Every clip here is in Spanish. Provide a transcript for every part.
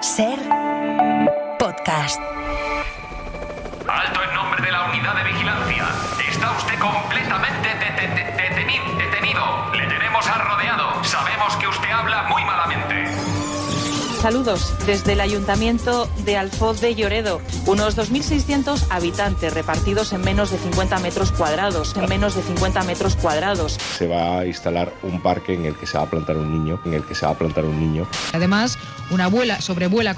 SER Podcast. Alto en nombre de la unidad de vigilancia. Está usted completamente detenido. Le tenemos rodeado. Sabemos que usted habla muy malamente. Saludos desde el Ayuntamiento de Alfoz de Lloredo. Unos 2.600 habitantes repartidos en menos de 50 metros cuadrados. Se va a instalar un parque en el que se va a plantar un niño. Además, una abuela sobrevuela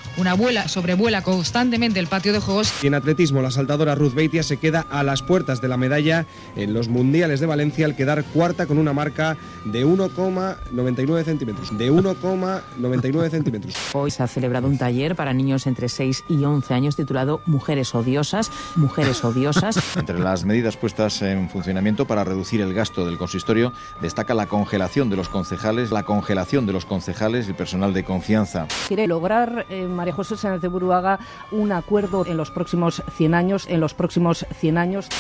constantemente el patio de juegos. Y en atletismo, la saltadora Ruth Beitia se queda a las puertas de la medalla en los Mundiales de Valencia al quedar cuarta con una marca de 1,99 centímetros. Hoy se ha celebrado un taller para niños entre 6 y 11 años titulado Mujeres odiosas. Entre las medidas puestas en funcionamiento para reducir el gasto del consistorio destaca la congelación de los concejales y el personal de confianza. Quiere lograr, María José Sáenz de Buruaga, un acuerdo en los próximos 100 años.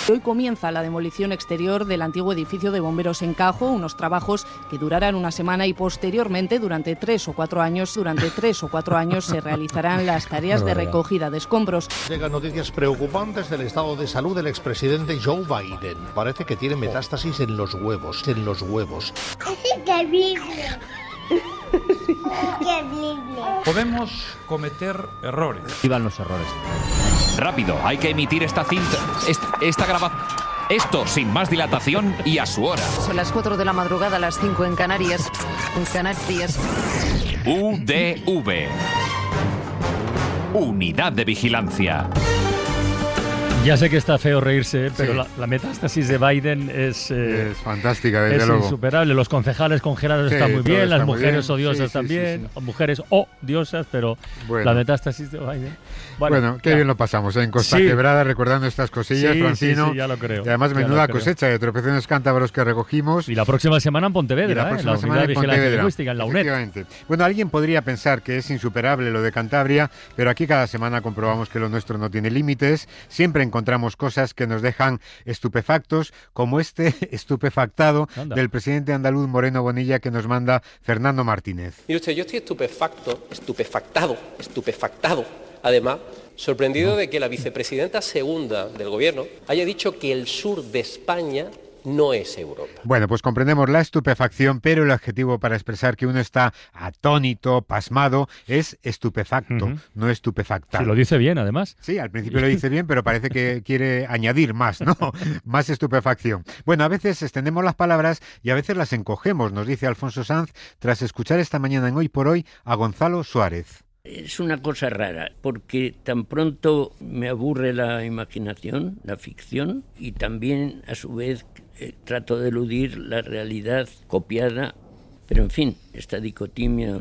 Hoy comienza la demolición exterior del antiguo edificio de bomberos en Cajo, unos trabajos que durarán una semana y posteriormente, durante 3 o 4 años, se realizarán las tareas de recogida de escombros. Llegan noticias preocupantes del estado de salud del expresidente Joe Biden. Parece que tiene metástasis en los huevos. Podemos cometer errores. Iban los errores. Rápido, hay que emitir esta cinta, esta grabación. Esto sin más dilatación y a su hora. Son las 4 de la madrugada, las 5 en Canarias. UDV. Unidad de Vigilancia. Ya sé que está feo reírse, pero sí. la metástasis de Biden es fantástica, desde luego. Es insuperable. Los concejales congelados están muy bien, las mujeres odiosas también, mujeres odiosas, pero la metástasis de Biden. Bueno, qué bien lo pasamos en Costa Quebrada recordando estas cosillas, Francino. Sí, ya lo creo. Y además menuda cosecha de tropezones cántabros que recogimos. Y la próxima semana en Pontevedra, en la Unidad de Vigilancia Lingüística, en la UNED. Bueno, alguien podría pensar que es insuperable lo de Cantabria, pero aquí cada semana comprobamos que lo nuestro no tiene límites. Siempre encontramos cosas que nos dejan estupefactos, como este estupefactado del presidente andaluz Moreno Bonilla que nos manda Fernando Martínez. Mire usted, yo estoy estupefactado, además, sorprendido de que la vicepresidenta segunda del gobierno haya dicho que el sur de España no es Europa. Bueno, pues comprendemos la estupefacción, pero el adjetivo para expresar que uno está atónito, pasmado, es estupefacto, no estupefactado. Sí, lo dice bien, además. Sí, al principio lo dice bien, pero parece que quiere añadir más, ¿no? Más estupefacción. Bueno, a veces extendemos las palabras y a veces las encogemos, nos dice Alfonso Sanz, tras escuchar esta mañana en Hoy por Hoy a Gonzalo Suárez. Es una cosa rara, porque tan pronto me aburre la imaginación, la ficción, y también, a su vez, trato de eludir la realidad copiada. Pero, en fin, esta dicotimia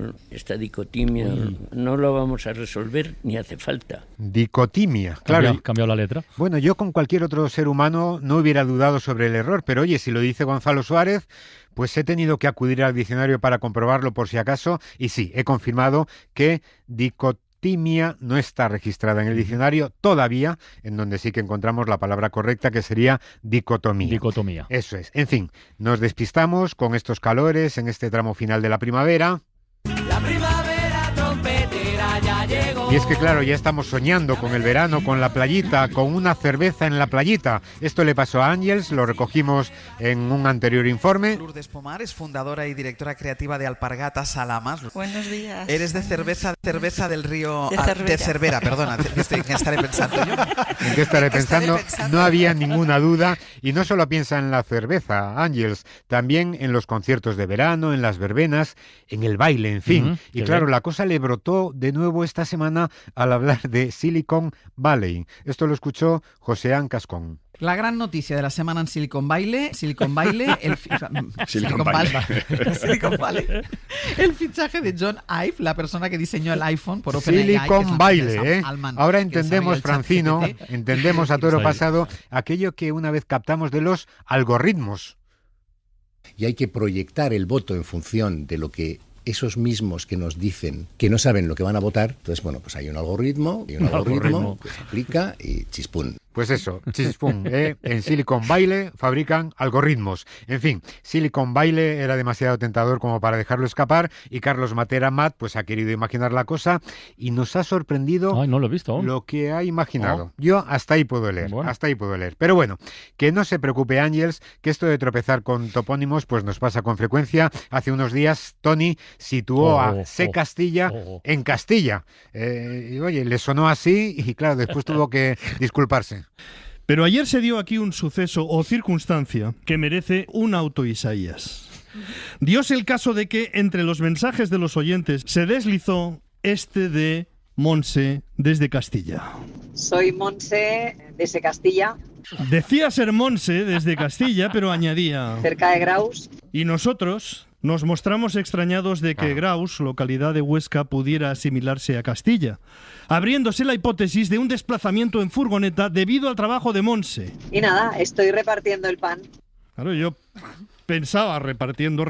no lo vamos a resolver ni hace falta. Dicotimia, claro. ¿Cambiado la letra? Bueno, yo con cualquier otro ser humano no hubiera dudado sobre el error, pero oye, si lo dice Gonzalo Suárez, pues he tenido que acudir al diccionario para comprobarlo por si acaso, y sí, he confirmado que dicotimia no está registrada en el diccionario todavía, en donde sí que encontramos la palabra correcta, que sería dicotomía. Dicotomía. Eso es. En fin, nos despistamos con estos calores en este tramo final de la primavera. La primavera trompetera ya llegó. Y es que claro, ya estamos soñando con el verano, con la playita, con una cerveza en la playita. Esto le pasó a Ángels, lo recogimos en un anterior informe. Lourdes Pomar es fundadora y directora creativa de Alpargatas Salamas. Buenos días. Eres de cerveza del río... De Cervera, perdona. ¿En qué estaré pensando yo? ¿En qué estaré pensando? No había ninguna duda. Y no solo piensa en la cerveza, Ángels, también en los conciertos de verano, en las verbenas, en el baile, en fin. Y claro, la cosa le brotó de nuevo esta semana al hablar de Silicon Valley. Esto lo escuchó Joséán Cascón. La gran noticia de la semana en Silicon Valley, el fichaje de John Ive, la persona que diseñó el iPhone por OpenAI. Silicon Valley, Ahora entendemos, Francino, entendemos a toro pasado aquello que una vez captamos de los algoritmos. Y hay que proyectar el voto en función de lo que esos mismos que nos dicen que no saben lo que van a votar. Entonces, bueno, pues hay un algoritmo que se aplica y chispún. Pues eso, chispum, en Silicon Valley fabrican algoritmos. En fin, Silicon Valley era demasiado tentador como para dejarlo escapar y Carlos Matera Matt pues ha querido imaginar la cosa y nos ha sorprendido no lo he visto aún. Lo que ha imaginado. Yo hasta ahí puedo leer, Pero bueno, que no se preocupe Ángels, que esto de tropezar con topónimos pues nos pasa con frecuencia. Hace unos días Tony situó a C. Castilla en Castilla. Y oye, le sonó así y claro, después tuvo que disculparse. Pero ayer se dio aquí un suceso o circunstancia que merece un auto-Isaías. Diose el caso de que entre los mensajes de los oyentes se deslizó este de Monse desde Castilla. Soy Monse desde Castilla. Decía ser Monse desde Castilla, pero añadía... cerca de Graus. Y nosotros nos mostramos extrañados de que Graus, localidad de Huesca, pudiera asimilarse a Castilla, abriéndose la hipótesis de un desplazamiento en furgoneta debido al trabajo de Monse. Y nada, estoy repartiendo el pan. Claro, yo pensaba repartiendo,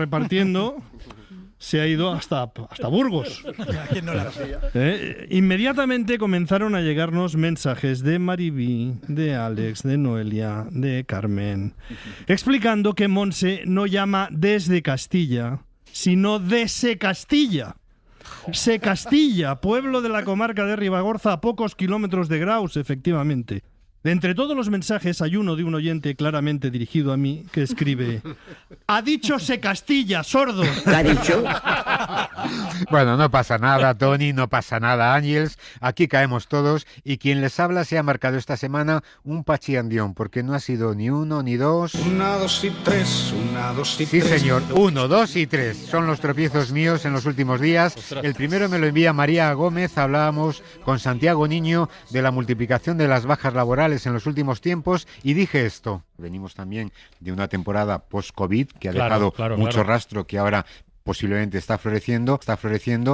se ha ido hasta Burgos. ¿Quién no la hacía? Inmediatamente comenzaron a llegarnos mensajes de Maribí, de Alex, de Noelia, de Carmen, explicando que Monse no llama desde Castilla, sino desde Castilla. Se Castilla, pueblo de la comarca de Ribagorza, a pocos kilómetros de Graus, efectivamente. Entre todos los mensajes hay uno de un oyente claramente dirigido a mí que escribe: «Ha dicho Se Castilla, sordo». ¿Qué ha dicho? Bueno, no pasa nada, Tony, no pasa nada, Ángels. Aquí caemos todos y quien les habla se ha marcado esta semana un pachiandión, porque no ha sido ni uno ni dos. 1, 2 y 3, 1, 2 y 3. Sí, señor, 1, 2 y 3. Son los tropiezos míos en los últimos días. El primero me lo envía María Gómez. Hablábamos con Santiago Niño de la multiplicación de las bajas laborales en los últimos tiempos y dije esto. Venimos también de una temporada post-COVID que ha dejado mucho rastro, que ahora posiblemente está floreciendo.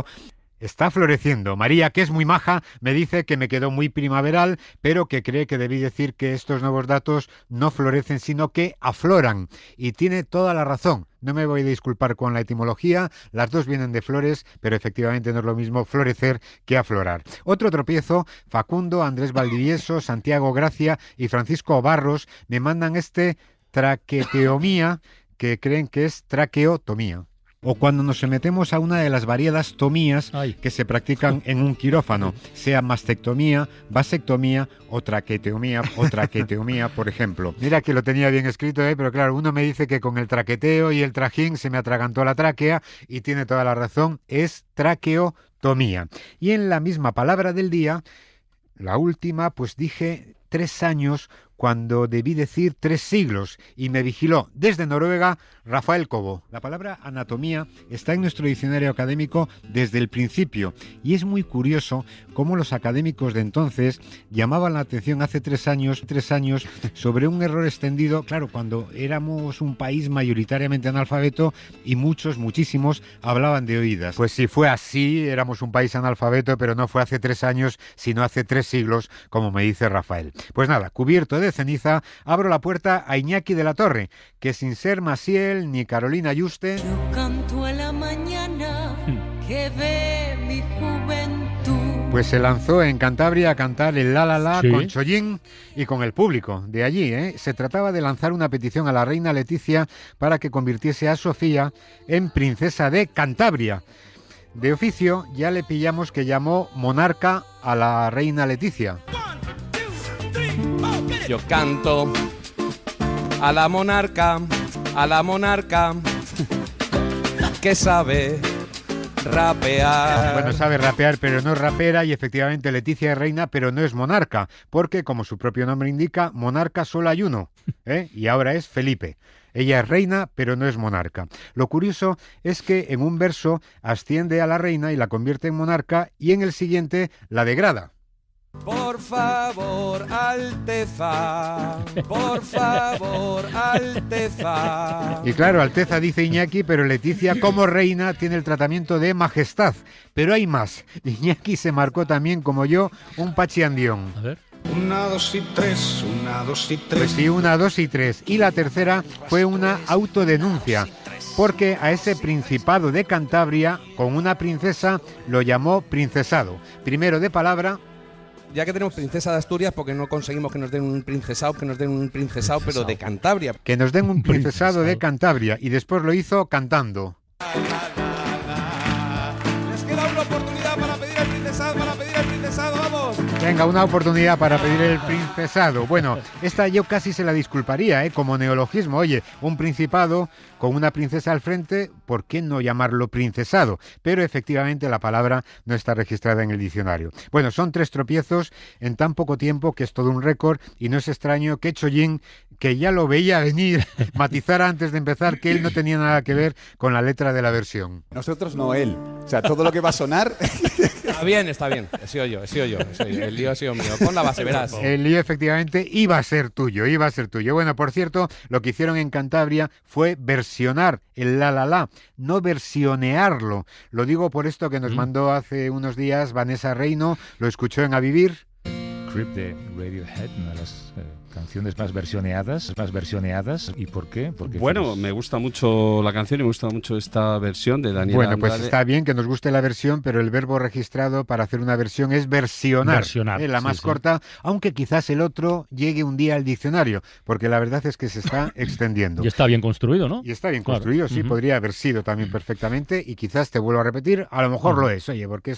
María, que es muy maja, me dice que me quedó muy primaveral, pero que cree que debí decir que estos nuevos datos no florecen, sino que afloran. Y tiene toda la razón. No me voy a disculpar con la etimología, las dos vienen de flores, pero efectivamente no es lo mismo florecer que aflorar. Otro tropiezo, Facundo, Andrés Valdivieso, Santiago Gracia y Francisco Barros me mandan este traqueteomía, que creen que es traqueotomía. O cuando nos sometemos a una de las variadas tomías que se practican en un quirófano, sea mastectomía, vasectomía o traqueteomía, por ejemplo. Mira que lo tenía bien escrito, pero claro, uno me dice que con el traqueteo y el trajín se me atragantó la tráquea y tiene toda la razón, es traqueotomía. Y en la misma palabra del día, la última, pues dije 3 años cuando debí decir 3 siglos y me vigiló desde Noruega Rafael Cobo. La palabra anatomía está en nuestro diccionario académico desde el principio y es muy curioso cómo los académicos de entonces llamaban la atención hace 3 años sobre un error extendido, claro, cuando éramos un país mayoritariamente analfabeto y muchísimos hablaban de oídas. Pues si fue así, éramos un país analfabeto, pero no fue hace 3 años, sino hace 3 siglos, como me dice Rafael. Pues nada, cubierto de ceniza, abro la puerta a Iñaki de la Torre, que sin ser Maciel ni Carolina Yuste... Yo canto a la mañana que ve mi juventud. Pues se lanzó en Cantabria a cantar el La La La con Chollín y con el público de allí. Se trataba de lanzar una petición a la reina Leticia para que convirtiese a Sofía en princesa de Cantabria. De oficio ya le pillamos que llamó monarca a la reina Leticia. Yo canto a la monarca, que sabe rapear. Bueno, sabe rapear, pero no es rapera, y efectivamente Leticia es reina, pero no es monarca, porque como su propio nombre indica, monarca solo hay uno, y ahora es Felipe. Ella es reina, pero no es monarca. Lo curioso es que en un verso asciende a la reina y la convierte en monarca, y en el siguiente la degrada. Por favor, Alteza, por favor, Alteza. Y claro, Alteza dice Iñaki, pero Leticia como reina tiene el tratamiento de majestad. Pero hay más. Iñaki se marcó también, como yo, un pachiandión. A ver. 1, 2 y 3, 1, 2 y 3. Pues sí, 1, 2 y 3. Y la tercera fue una autodenuncia, porque a ese principado de Cantabria, con una princesa, lo llamó princesado. Primero de palabra Ya que tenemos princesa de Asturias, porque no conseguimos que nos den un princesado, pero de Cantabria. Que nos den un princesado de Cantabria, y después lo hizo cantando. Les queda una oportunidad para pedir el princesado, vamos. Venga, una oportunidad para pedir el princesado. Bueno, esta yo casi se la disculparía, como neologismo. Oye, un principado con una princesa al frente, ¿por qué no llamarlo princesado? Pero efectivamente la palabra no está registrada en el diccionario. Bueno, son 3 tropiezos en tan poco tiempo que es todo un récord, y no es extraño que Chollín, que ya lo veía venir, matizara antes de empezar que él no tenía nada que ver con la letra de la versión. Nosotros no él. O sea, todo lo que va a sonar... Está bien. He sido yo. El lío ha sido mío. Pon la base, verás. El lío efectivamente iba a ser tuyo. Bueno, por cierto, lo que hicieron en Cantabria fue versionar el la, no versionearlo. Lo digo por esto que nos mandó hace unos días Vanessa Reino, lo escuchó en A Vivir. Creep de Radiohead, una de las canciones más versioneadas. ¿Y por qué? Bueno, me gusta mucho la canción y me gusta mucho esta versión de Daniel Bueno, Andrade. pues está bien que nos guste la versión, pero el verbo registrado para hacer una versión es versionar. La más corta, aunque quizás el otro llegue un día al diccionario, porque la verdad es que se está extendiendo. Y está bien construido, ¿no? Y está bien construido, sí, podría haber sido también perfectamente, y quizás te vuelvo a repetir, a lo mejor lo es, oye, porque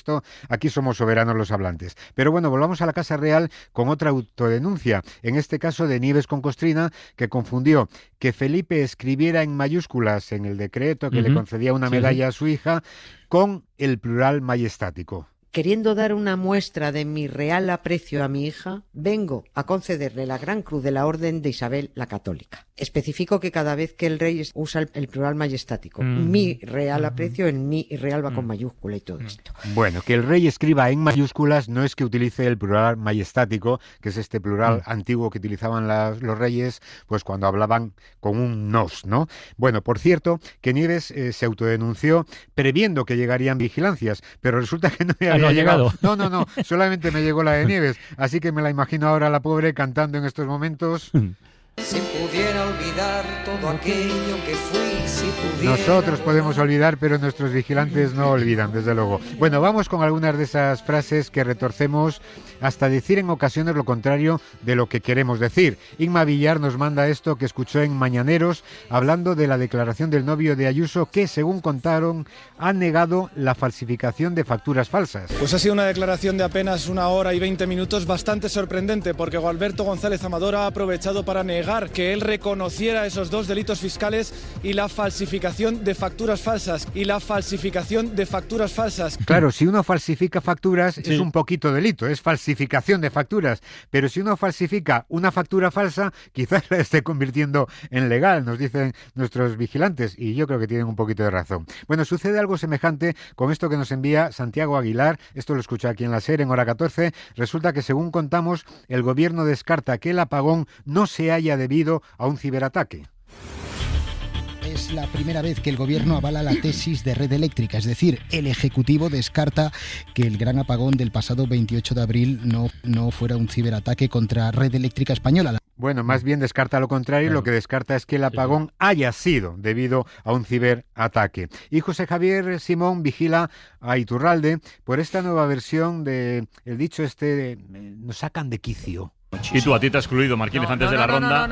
aquí somos soberanos los hablantes. Pero bueno, volvamos a la Casa Real con otra autodenuncia, en este caso de Nieves con Costrina, que confundió que Felipe escribiera en mayúsculas en el decreto que le concedía una medalla a su hija con el plural majestático. Queriendo dar una muestra de mi real aprecio a mi hija, vengo a concederle la Gran Cruz de la Orden de Isabel la Católica. Especifico que cada vez que el rey usa el plural majestático, mi real aprecio en mi y real va con mayúscula y todo esto. Bueno, que el rey escriba en mayúsculas no es que utilice el plural majestático, que es este plural antiguo que utilizaban los reyes pues cuando hablaban con un nos, ¿no? Bueno, por cierto, que Nieves se autodenunció previendo que llegarían vigilancias, pero resulta que no había llegado. No, solamente me llegó la de Nieves, así que me la imagino ahora la pobre cantando en estos momentos. Si pudiera olvidar todo aquello que fui, si pudiera... Nosotros podemos olvidar, pero nuestros vigilantes no olvidan, desde luego. Bueno, vamos con algunas de esas frases que retorcemos hasta decir en ocasiones lo contrario de lo que queremos decir. Inma Villar nos manda esto que escuchó en Mañaneros, hablando de la declaración del novio de Ayuso, que, según contaron, ha negado la falsificación de facturas falsas. Pues ha sido una declaración de apenas 1 hora y 20 minutos bastante sorprendente, porque Gualberto González Amador ha aprovechado para negar que él reconociera esos 2 delitos fiscales y la falsificación de facturas falsas. Claro, si uno falsifica facturas es un poquito delito, es falsificación de facturas, pero si uno falsifica una factura falsa, quizás la esté convirtiendo en legal, nos dicen nuestros vigilantes, y yo creo que tienen un poquito de razón. Bueno, sucede algo semejante con esto que nos envía Santiago Aguilar, esto lo escuché aquí en la SER en hora 14, resulta que según contamos, el gobierno descarta que el apagón no se haya debido a un ciberataque. Es la primera vez que el gobierno avala la tesis de Red Eléctrica, es decir, el Ejecutivo descarta que el gran apagón del pasado 28 de abril no fuera un ciberataque contra Red Eléctrica Española. Bueno, más bien descarta lo contrario, lo que descarta es que el apagón haya sido debido a un ciberataque. Y José Javier Simón vigila a Iturralde por esta nueva versión de el dicho nos sacan de quicio. Y tú, a ti te has excluido, Marquínez, antes de la ronda.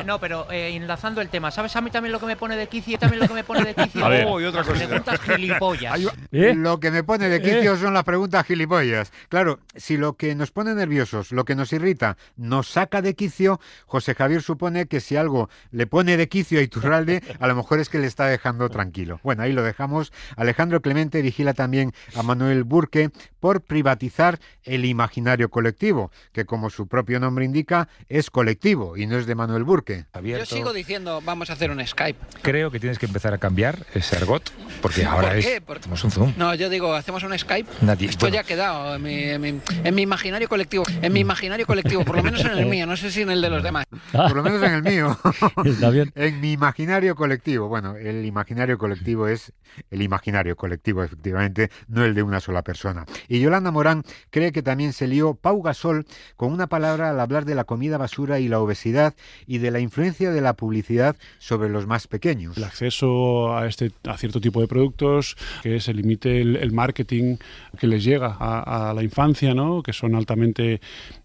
No, pero enlazando el tema, ¿sabes a mí también lo que me pone de quicio? A ver, y otra cosa. Preguntas gilipollas. Lo que me pone de quicio son las preguntas gilipollas. Claro, si lo que nos pone nerviosos, lo que nos irrita, nos saca de quicio, José Javier supone que si algo le pone de quicio a Iturralde, a lo mejor es que le está dejando tranquilo. Bueno, ahí lo dejamos. Alejandro Clemente vigila también a Manuel Burke por privatizar el imaginario colectivo, que como su propio nombre indica, es colectivo y no es de Manuel Burke. Yo sigo diciendo, vamos a hacer un Skype. Creo que tienes que empezar a cambiar ese argot, porque ahora hacemos un Zoom. No, yo digo, hacemos un Skype. Esto ya ha quedado en mi imaginario colectivo. En mi imaginario colectivo, por lo menos en el mío, no sé si en el de los demás. por lo menos en el mío. Está bien. En mi imaginario colectivo. Bueno, el imaginario colectivo es el imaginario colectivo, efectivamente, no el de una sola persona. Y Yolanda Morán cree que también se lió Pau Gasol con una palabra al hablar de la comida basura y la obesidad y de la influencia de la publicidad sobre los más pequeños. El acceso a cierto tipo de productos, que se limite el marketing que les llega a la infancia, ¿no? Que son altamente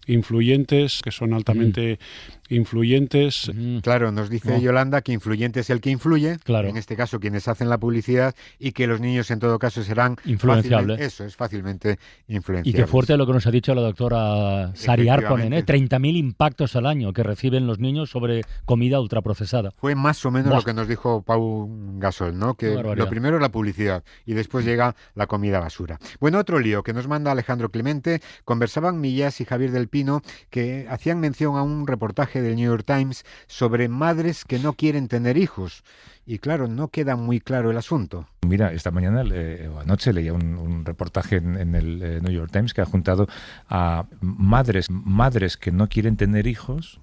influyentes. Claro, nos dice Yolanda que influyente es el que influye, claro. En este caso quienes hacen la publicidad, y que los niños en todo caso serán influenciables. Fácilmente influenciables. Y qué fuerte lo que nos ha dicho la doctora Sari Arponen, 30.000 impactos al año que reciben los niños sobre comida ultraprocesada. Fue más o menos lo que nos dijo Pau Gasol, ¿no? Que lo primero es la publicidad y después llega la comida basura. Bueno, otro lío que nos manda Alejandro Clemente. Conversaban Millás y Javier del Pino, que hacían mención a un reportaje del New York Times sobre madres que no quieren tener hijos. Y claro, no queda muy claro el asunto. Mira, esta mañana o anoche leía un reportaje en el New York Times que ha juntado a madres que no quieren tener hijos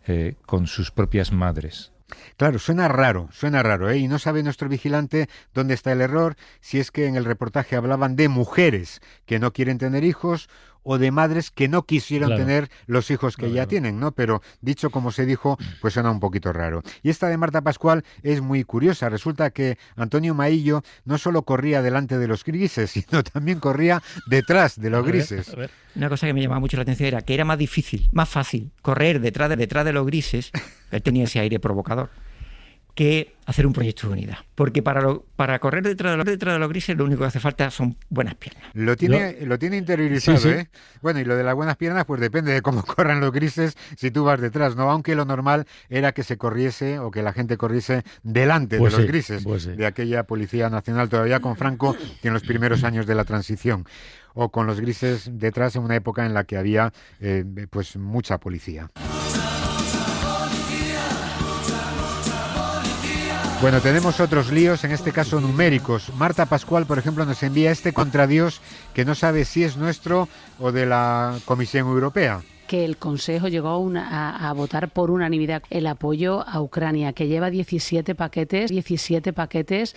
con sus propias madres. Claro, suena raro, ¿eh? Y no sabe nuestro vigilante dónde está el error, si es que en el reportaje hablaban de mujeres que no quieren tener hijos o de madres que no quisieron tener los hijos que ya tienen, ¿no? Pero dicho como se dijo, pues suena un poquito raro. Y esta de Marta Pascual es muy curiosa. Resulta que Antonio Maillo no solo corría delante de los grises, sino también corría detrás de los grises. Una cosa que me llamaba mucho la atención era que era más fácil correr detrás de los grises, él tenía ese aire provocador, que hacer un proyecto de unidad. Porque para correr detrás de los grises lo único que hace falta son buenas piernas. Lo tiene interiorizado, sí. ¿Eh? Bueno, y lo de las buenas piernas, pues depende de cómo corran los grises si tú vas detrás, ¿no? Aunque lo normal era que se corriese o que la gente corriese delante de los grises, de aquella Policía Nacional todavía con Franco, que en los primeros años de la transición, o con los grises detrás en una época en la que había pues mucha policía. Bueno, tenemos otros líos, en este caso numéricos. Marta Pascual, por ejemplo, nos envía contra Dios que no sabe si es nuestro o de la Comisión Europea. Que el Consejo llegó a votar por unanimidad el apoyo a Ucrania, que lleva 17 paquetes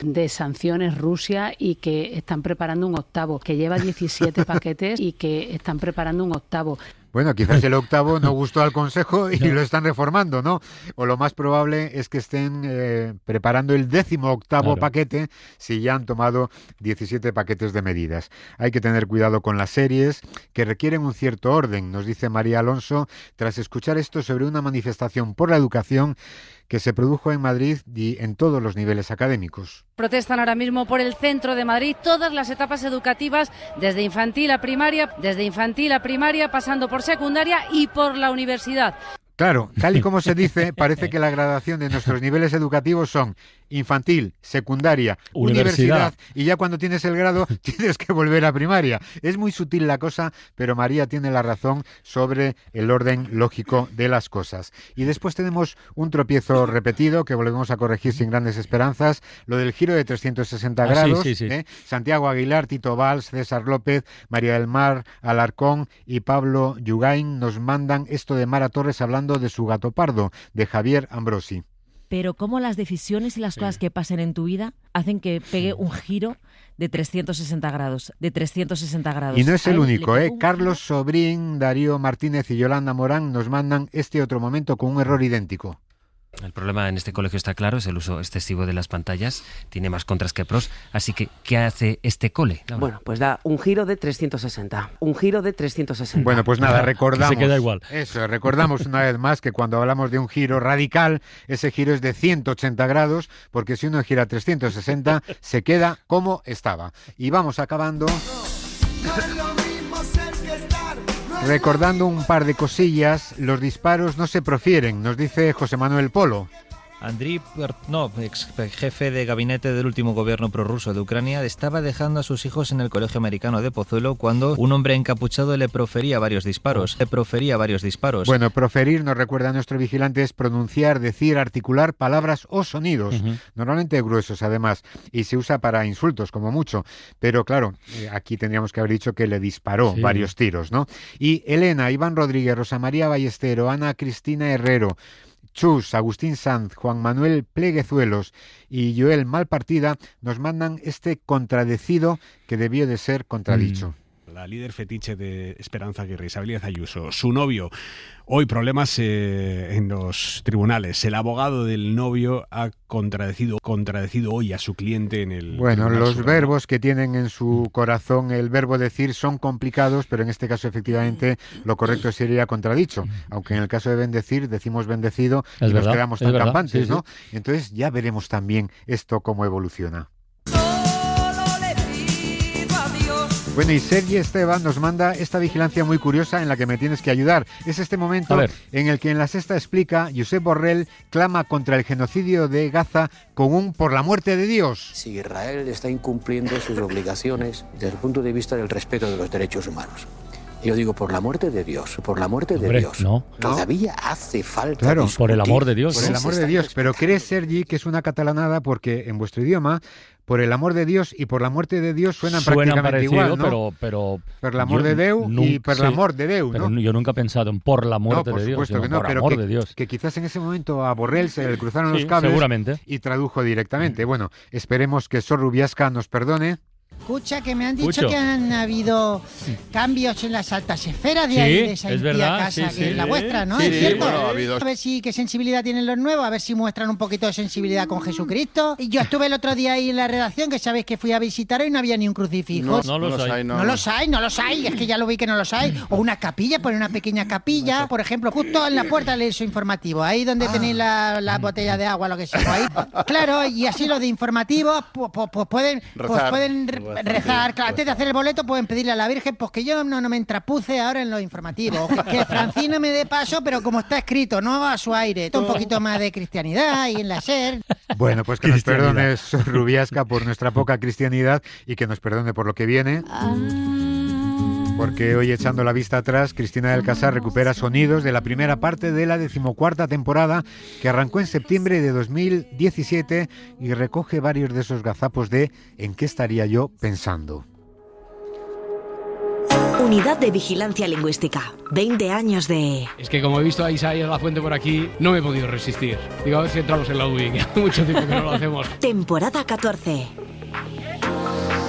de sanciones Rusia y que están preparando un octavo, Bueno, quizás el octavo no gustó al Consejo y lo están reformando, ¿no? O lo más probable es que estén preparando el 18º paquete si ya han tomado 17 paquetes de medidas. Hay que tener cuidado con las series que requieren un cierto orden, nos dice María Alonso, tras escuchar esto sobre una manifestación por la educación que se produjo en Madrid y en todos los niveles académicos. Protestan ahora mismo por el centro de Madrid todas las etapas educativas, desde infantil a primaria, pasando por secundaria y por la universidad. Claro, tal y como se dice, parece que la gradación de nuestros niveles educativos son infantil, secundaria, universidad, y ya cuando tienes el grado tienes que volver a primaria. Es muy sutil la cosa, pero María tiene la razón sobre el orden lógico de las cosas. Y después tenemos un tropiezo repetido que volvemos a corregir sin grandes esperanzas, lo del giro de 360 grados. Sí. Santiago Aguilar, Tito Valls, César López, María del Mar Alarcón y Pablo Yugain nos mandan esto de Mara Torres hablando de su gato pardo, de Javier Ambrosi. Pero cómo las decisiones y las cosas que pasen en tu vida hacen que pegue un giro de 360 grados. Y no es el único, Carlos Sobrín, Darío Martínez y Yolanda Morán nos mandan este otro momento con un error idéntico. El problema en este colegio está claro, es el uso excesivo de las pantallas, tiene más contras que pros, así que ¿qué hace este cole? Bueno, pues da un giro de 360. Bueno, pues nada, recordamos. Se queda igual. Eso, recordamos una vez más que cuando hablamos de un giro radical, ese giro es de 180 grados, porque si uno gira 360, se queda como estaba. Y vamos acabando recordando un par de cosillas. Los disparos no se profieren, nos dice José Manuel Polo. Andriy Portnov, ex jefe de gabinete del último gobierno prorruso de Ucrania, estaba dejando a sus hijos en el colegio americano de Pozuelo cuando un hombre encapuchado le profería varios disparos. Bueno, proferir, nos recuerda a nuestro vigilante, es pronunciar, decir, articular palabras o sonidos, normalmente gruesos además, y se usa para insultos como mucho. Pero claro, aquí tendríamos que haber dicho que le disparó varios tiros, ¿no? Y Elena, Iván Rodríguez, Rosa María Ballestero, Ana Cristina Herrero, Chus, Agustín Sanz, Juan Manuel Pleguezuelos y Joel Malpartida nos mandan este contradecido que debió de ser contradicho. La líder fetiche de Esperanza Aguirre, Isabel Ayuso, su novio, hoy problemas en los tribunales. El abogado del novio ha contradecido hoy a su cliente en el Tribunal los Supremo. verbos que tienen en su corazón el verbo decir son complicados, pero en este caso efectivamente lo correcto sería contradicho, aunque en el caso de bendecir decimos bendecido y nos quedamos tan campantes, sí, ¿no? Entonces ya veremos también esto cómo evoluciona. Bueno, y Sergi Esteban nos manda esta vigilancia muy curiosa en la que me tienes que ayudar. Es este momento en el que en La Sexta explica, Josep Borrell clama contra el genocidio de Gaza con un por la muerte de Dios. Si Israel está incumpliendo sus obligaciones desde el punto de vista del respeto de los derechos humanos. Yo digo, por la muerte de Dios, por la muerte de Dios. No. Todavía hace falta Claro, discutir. Por el amor de Dios. Por el amor de Dios. Pero cree, Sergi, que es una catalanada porque en vuestro idioma, por el amor de Dios y por la muerte de Dios suenan prácticamente parecido, igual, ¿no? pero por el amor de Déu y por el amor de Déu, ¿no? Pero yo nunca he pensado en por la muerte por de Dios, supuesto sino que no, por pero amor de Dios. Que quizás en ese momento a Borrell se le cruzaron los Sí, cables seguramente. y tradujo directamente. Bueno, esperemos que Sor Rubiasca nos perdone. Escucha, que me han dicho Escucho. que han habido cambios en las altas esferas de Sí, ahí, de esa es impía verdad, casa sí, que sí. es la vuestra, ¿no? Sí, ¿Es cierto? bueno, ha habido- A ver qué sensibilidad tienen los nuevos, a ver si muestran un poquito de sensibilidad con Jesucristo. Y yo estuve el otro día ahí en la redacción, que sabéis que fui a visitaros y no había ni un crucifijo. No los hay. No los hay, es que ya lo vi que no los hay. O una capilla, poner una pequeña capilla, por ejemplo, justo en la puerta del su informativo, ahí donde tenéis la botella de agua, lo que sea, ahí. Claro, y así los de informativos, pues pueden rezar. Claro, antes de hacer el boleto pueden pedirle a la Virgen, pues que yo no me entrapuce ahora en los informativos. Que Francina me dé paso, pero como está escrito, no a su aire. Un poquito más de cristianidad y en la SER. Bueno, pues que nos perdone Sor Rubiasca por nuestra poca cristianidad y que nos perdone por lo que viene. Porque hoy, echando la vista atrás, Cristina del Casar recupera sonidos de la primera parte de la 14ª temporada que arrancó en septiembre de 2017 y recoge varios de esos gazapos de ¿en qué estaría yo pensando? Unidad de Vigilancia Lingüística. 20 años de... Es que como he visto a Isaías Lafuente por aquí, no me he podido resistir. Digo, a ver si entramos en la UBI, que hace mucho tiempo que no lo hacemos. Temporada 14.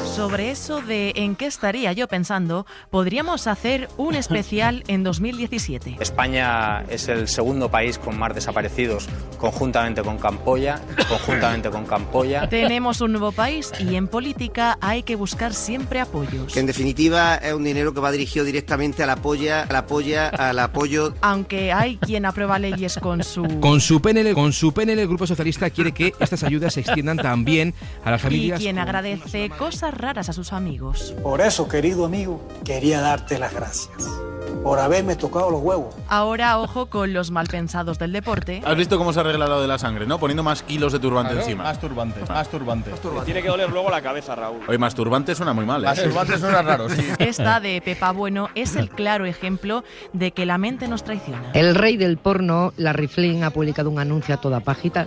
Sobre eso de en qué estaría yo pensando, podríamos hacer un especial en 2017. España es el segundo país con más desaparecidos, conjuntamente con Camboya. Tenemos un nuevo país y en política hay que buscar siempre apoyos. Que en definitiva es un dinero que va dirigido directamente al apoyo. Aunque hay quien aprueba leyes con su... Con su PNL, el Grupo Socialista quiere que estas ayudas se extiendan también a las Y familias. quien agradece cosas raras a sus amigos. Por eso, querido amigo, quería darte las gracias por haberme tocado los huevos. Ahora, ojo con los malpensados del deporte. Has visto cómo se arregla lo de la sangre, ¿no? Poniendo más kilos de turbante encima. Más turbante. Tiene que doler luego la cabeza, Raúl. Oye, masturbante suena muy mal, ¿eh? Masturbante suena raro, sí. Esta de Pepa Bueno es el claro ejemplo de que la mente nos traiciona. El rey del porno, Larry Flynn, ha publicado un anuncio a toda página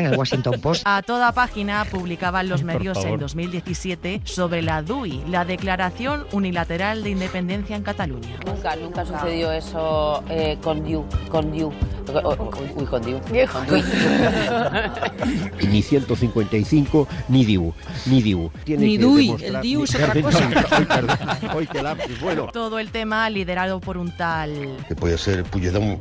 en el Washington Post. A toda página publicaban los medios favor. en 2017 sobre la DUI, la Declaración Unilateral de Independencia en Cataluña. Nunca sucedió eso con Diu. Ni 155, ni DIU. Tiene Ni que DUI, demostrar- el DIU es otra cosa. Hoy que lápiz, bueno. Todo el tema liderado por un tal... Que puede ser Puigdemont,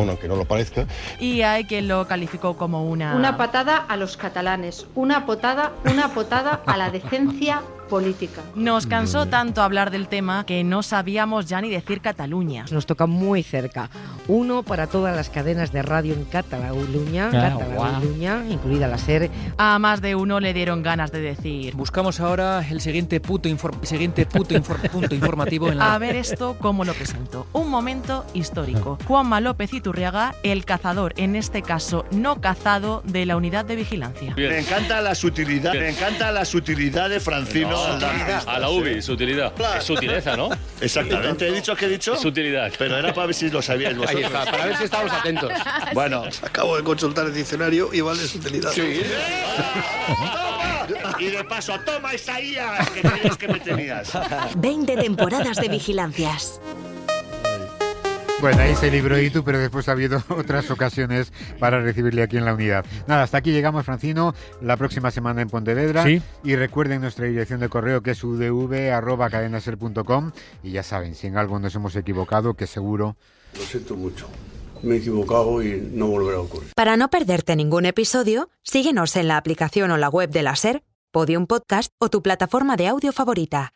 aunque no lo parezca. Y hay quien lo calificó como Una patada a los catalanes, una potada a la decencia política. Nos cansó tanto hablar del tema que no sabíamos ya ni decir Cataluña. Nos toca muy cerca. Uno para todas las cadenas de radio en Cataluña, incluida la SER. A más de uno le dieron ganas de decir... Buscamos ahora el siguiente punto informativo en la... A ver esto cómo lo presento. Un momento histórico. Juanma López Iturriaga, el cazador, en este caso no cazado, de la unidad de vigilancia. Me encanta la sutilidad de Francino. A la UBI, sutilidad. Es sutileza, ¿no? Exactamente, ¿he dicho? Es sutilidad. Pero era para ver si lo sabíais vosotros. Ahí está, para ver si estamos atentos. Bueno, acabo de consultar el diccionario y vale sutilidad. Sí. Y de paso, toma Isaías, que creías que me tenías. 20 temporadas de vigilancias. Bueno, ahí se libró Itu, pero después ha habido otras ocasiones para recibirle aquí en la unidad. Nada, hasta aquí llegamos, Francino. La próxima semana en Pontevedra. Sí. Y recuerden nuestra dirección de correo, que es udv@cadenaser.com. Y ya saben, si en algo nos hemos equivocado, que seguro... Lo siento mucho. Me he equivocado y no volverá a ocurrir. Para no perderte ningún episodio, síguenos en la aplicación o la web de la SER, Podium Podcast o tu plataforma de audio favorita.